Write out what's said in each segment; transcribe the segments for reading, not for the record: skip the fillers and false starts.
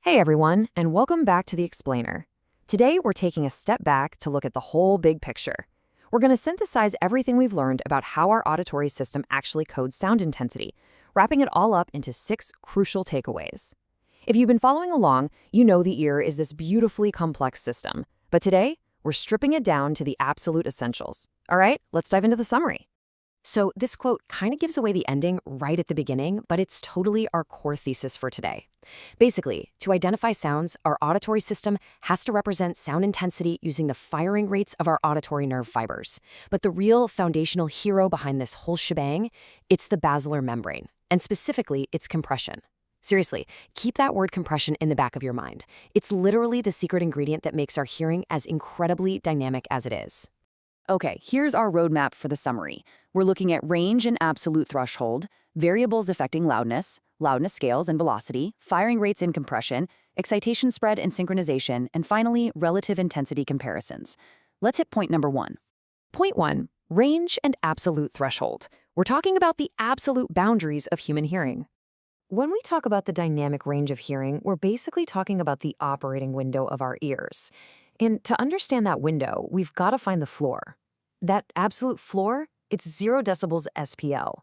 Hey everyone, and welcome back to The Explainer. Today we're taking a step back to look at the whole big picture. We're going to synthesize everything we've learned about how our auditory system actually codes sound intensity, wrapping it all up into 6 crucial takeaways. If you've been following along, you know the ear is this beautifully complex system. But today, we're stripping it down to the absolute essentials. All right, let's dive into the summary. So this quote kind of gives away the ending right at the beginning, but it's totally our core thesis for today. Basically, to identify sounds, our auditory system has to represent sound intensity using the firing rates of our auditory nerve fibers. But the real foundational hero behind this whole shebang, it's the basilar membrane, and specifically its compression. Seriously, keep that word compression in the back of your mind. It's literally the secret ingredient that makes our hearing as incredibly dynamic as it is. Okay, here's our roadmap for the summary. We're looking at range and absolute threshold, variables affecting loudness, loudness scales and velocity, firing rates and compression, excitation spread and synchronization, and finally, relative intensity comparisons. Let's hit point number 1. Point 1, range and absolute threshold. We're talking about the absolute boundaries of human hearing. When we talk about the dynamic range of hearing, we're basically talking about the operating window of our ears. And to understand that window, we've got to find the floor. That absolute floor, it's 0 decibels SPL.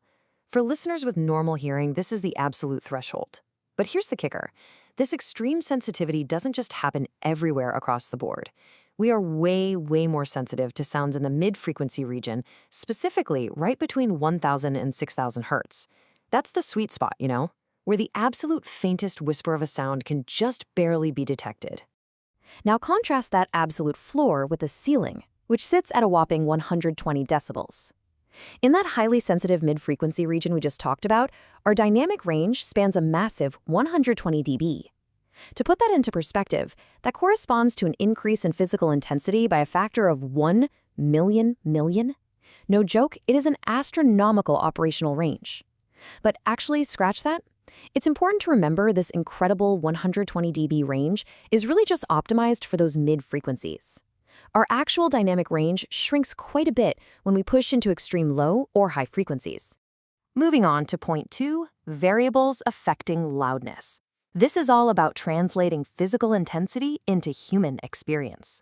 For listeners with normal hearing, this is the absolute threshold. But here's the kicker. This extreme sensitivity doesn't just happen everywhere across the board. We are way more sensitive to sounds in the mid-frequency region, specifically right between 1,000 and 6,000 hertz. That's the sweet spot, where the absolute faintest whisper of a sound can just barely be detected. Now contrast that absolute floor with a ceiling, which sits at a whopping 120 decibels. In that highly sensitive mid-frequency region we just talked about, our dynamic range spans a massive 120 dB. To put that into perspective, that corresponds to an increase in physical intensity by a factor of 1 million million. No joke, it is an astronomical operational range. But actually, scratch that. It's important to remember this incredible 120 dB range is really just optimized for those mid-frequencies. Our actual dynamic range shrinks quite a bit when we push into extreme low or high frequencies. Moving on to point 2, variables affecting loudness. This is all about translating physical intensity into human experience.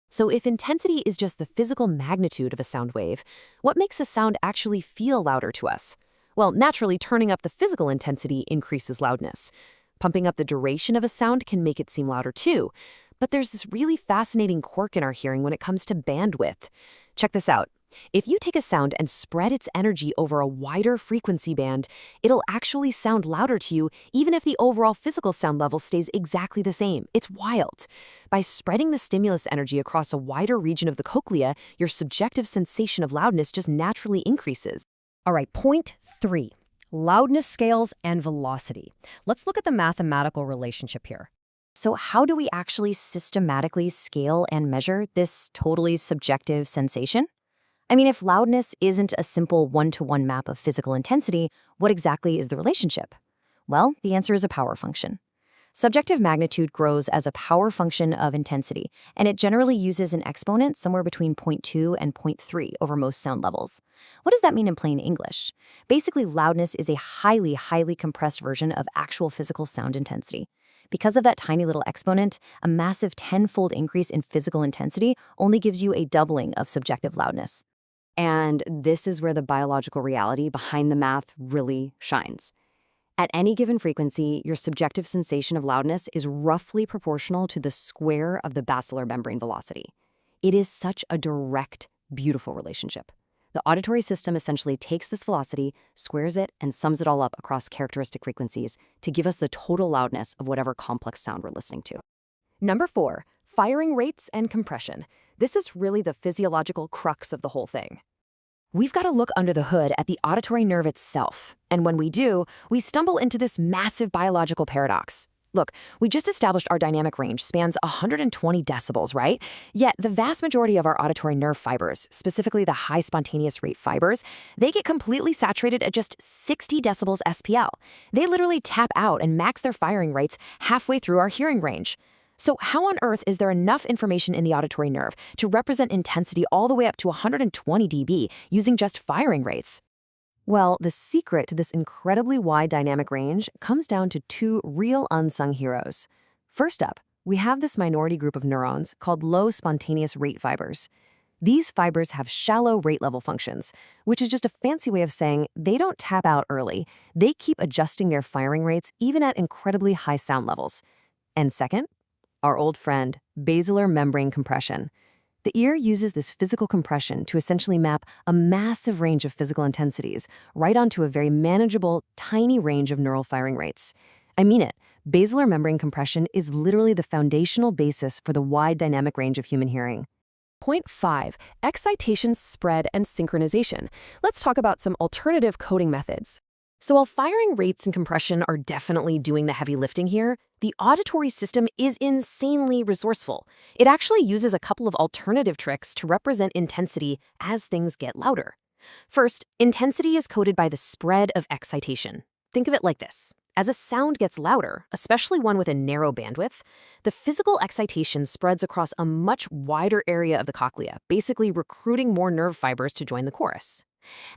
So if intensity is just the physical magnitude of a sound wave, what makes a sound actually feel louder to us? Well, naturally, turning up the physical intensity increases loudness. Pumping up the duration of a sound can make it seem louder too. But there's this really fascinating quirk in our hearing when it comes to bandwidth. Check this out. If you take a sound and spread its energy over a wider frequency band, it'll actually sound louder to you even if the overall physical sound level stays exactly the same. It's wild. By spreading the stimulus energy across a wider region of the cochlea, your subjective sensation of loudness just naturally increases. All right, point 3, loudness scales and velocity. Let's look at the mathematical relationship here. So how do we actually systematically scale and measure this totally subjective sensation? I mean, if loudness isn't a simple one-to-one map of physical intensity, what exactly is the relationship? Well, the answer is a power function. Subjective magnitude grows as a power function of intensity, and it generally uses an exponent somewhere between 0.2 and 0.3 over most sound levels. What does that mean in plain English? Basically, loudness is a highly compressed version of actual physical sound intensity. Because of that tiny little exponent, a massive 10-fold increase in physical intensity only gives you a doubling of subjective loudness. And this is where the biological reality behind the math really shines. At any given frequency, your subjective sensation of loudness is roughly proportional to the square of the basilar membrane velocity. It is such a direct, beautiful relationship. The auditory system essentially takes this velocity, squares it, and sums it all up across characteristic frequencies to give us the total loudness of whatever complex sound we're listening to. Number 4, firing rates and compression. This is really the physiological crux of the whole thing. We've got to look under the hood at the auditory nerve itself. And when we do, we stumble into this massive biological paradox. Look, we just established our dynamic range spans 120 decibels, right? Yet the vast majority of our auditory nerve fibers, specifically the high spontaneous rate fibers, they get completely saturated at just 60 decibels SPL. They literally tap out and max their firing rates halfway through our hearing range. So how on earth is there enough information in the auditory nerve to represent intensity all the way up to 120 dB using just firing rates? Well, the secret to this incredibly wide dynamic range comes down to 2 real unsung heroes. First up, we have this minority group of neurons called low spontaneous rate fibers. These fibers have shallow rate level functions, which is just a fancy way of saying they don't tap out early. They keep adjusting their firing rates even at incredibly high sound levels. And second, our old friend, basilar membrane compression. The ear uses this physical compression to essentially map a massive range of physical intensities right onto a very manageable, tiny range of neural firing rates. I mean it, basilar membrane compression is literally the foundational basis for the wide dynamic range of human hearing. Point 5. Excitation, spread, and synchronization. Let's talk about some alternative coding methods. So while firing rates and compression are definitely doing the heavy lifting here, the auditory system is insanely resourceful. It actually uses a couple of alternative tricks to represent intensity as things get louder. First, intensity is coded by the spread of excitation. Think of it like this. As a sound gets louder, especially one with a narrow bandwidth, the physical excitation spreads across a much wider area of the cochlea, basically recruiting more nerve fibers to join the chorus.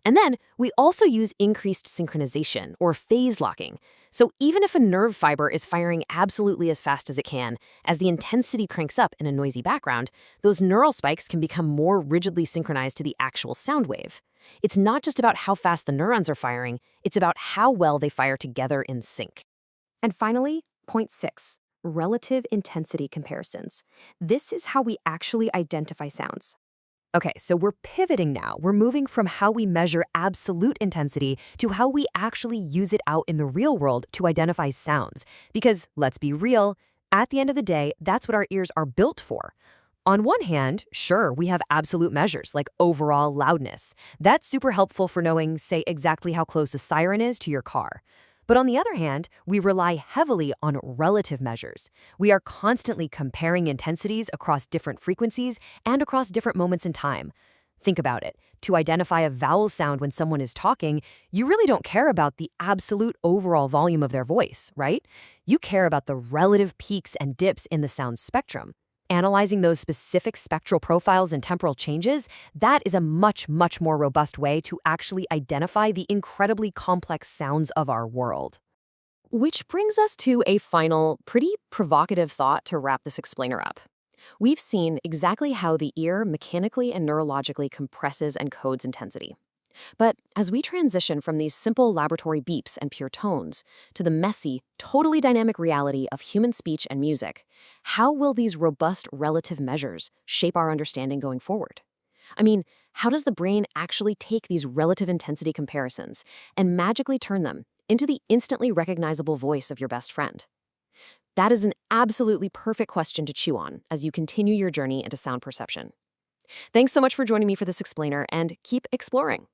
And then we also use increased synchronization, or phase locking. So even if a nerve fiber is firing absolutely as fast as it can, as the intensity cranks up in a noisy background, those neural spikes can become more rigidly synchronized to the actual sound wave. It's not just about how fast the neurons are firing, it's about how well they fire together in sync. And finally, point 6, relative intensity comparisons. This is how we actually identify sounds. Okay, so we're pivoting now. We're moving from how we measure absolute intensity to how we actually use it out in the real world to identify sounds. Because, let's be real, at the end of the day, that's what our ears are built for. On one hand, sure, we have absolute measures like overall loudness. That's super helpful for knowing, say, exactly how close a siren is to your car. But on the other hand, we rely heavily on relative measures. We are constantly comparing intensities across different frequencies and across different moments in time. Think about it. To identify a vowel sound when someone is talking, you really don't care about the absolute overall volume of their voice, right? You care about the relative peaks and dips in the sound spectrum. Analyzing those specific spectral profiles and temporal changes, that is a much, much more robust way to actually identify the incredibly complex sounds of our world. Which brings us to a final, pretty provocative thought to wrap this explainer up. We've seen exactly how the ear mechanically and neurologically compresses and codes intensity. But as we transition from these simple laboratory beeps and pure tones to the messy, totally dynamic reality of human speech and music, how will these robust relative measures shape our understanding going forward? I mean, how does the brain actually take these relative intensity comparisons and magically turn them into the instantly recognizable voice of your best friend? That is an absolutely perfect question to chew on as you continue your journey into sound perception. Thanks so much for joining me for this explainer, and keep exploring.